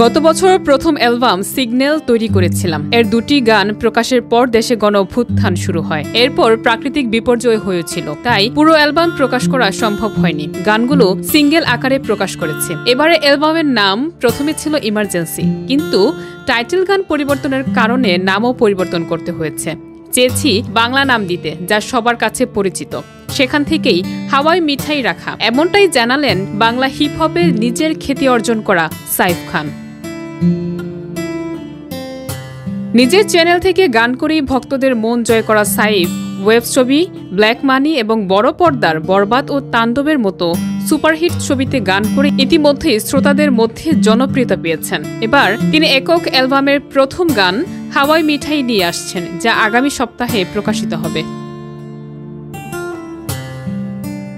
গত বছর প্রথম অ্যালবাম সিগন্যাল তৈরি করেছিলাম। এর দুটি গান প্রকাশের পর দেশে গণ অভ্যুত্থান শুরু হয়। এরপর প্রাকৃতিক বিপর্যয় হয়েছিল, তাই পুরো অ্যালবাম প্রকাশ করা সম্ভব হয়নি। গানগুলো সিঙ্গেল আকারে প্রকাশ করেছে। এবারে অ্যালবামের নাম প্রথমে ছিল ইমার্জেন্সি, কিন্তু টাইটেল গান পরিবর্তনের কারণে নামও পরিবর্তন করতে হয়েছে। চেয়েছি বাংলা নাম দিতে, যা সবার কাছে পরিচিত। সেখান থেকেই হাওয়াই মিঠাই রাখা, এমনটাই জানালেন বাংলা হিপ হপে নিজের খ্যাতি অর্জন করা সাইফ খান। নিজের চ্যানেল থেকে গান করেই ভক্তদের মন জয় করা সাইফ ওয়েব ছবি, ব্ল্যাক মানি এবং বড় পর্দার বরবাদ ও তাণ্ডবের মতো সুপারহিট ছবিতে গান করে ইতিমধ্যেই শ্রোতাদের মধ্যে জনপ্রিয়তা পেয়েছেন। এবার তিনি একক অ্যালবামের প্রথম গান হাওয়াই মিঠাই নিয়ে আসছেন, যা আগামী সপ্তাহে প্রকাশিত হবে।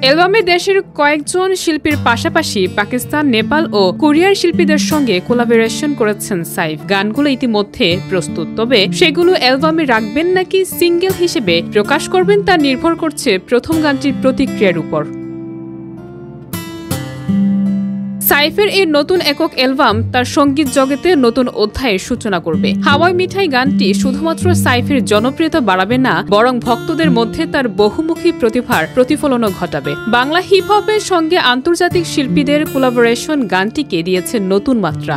অ্যালবামে দেশের কয়েকজন শিল্পীর পাশাপাশি পাকিস্তান, নেপাল ও কোরিয়ার শিল্পীদের সঙ্গে কোলাবোরেশন করেছেন সাইফ। গানগুলো ইতিমধ্যে প্রস্তুত, তবে সেগুলো অ্যালবামে রাখবেন নাকি সিঙ্গেল হিসেবে প্রকাশ করবেন তা নির্ভর করছে প্রথম গানটির প্রতিক্রিয়ার উপর। সাইফের এই নতুন একক অ্যালবাম তার সঙ্গীত জগতে নতুন অধ্যায়ের সূচনা করবে। হাওয়াই মিঠাই গানটি শুধুমাত্র সাইফের জনপ্রিয়তা বাড়াবে না, বরং ভক্তদের মধ্যে তার বহুমুখী প্রতিভার প্রতিফলনও ঘটাবে। বাংলা হিপ হপের সঙ্গে আন্তর্জাতিক শিল্পীদের কোলাবোরেশন গানটিকে দিয়েছে নতুন মাত্রা।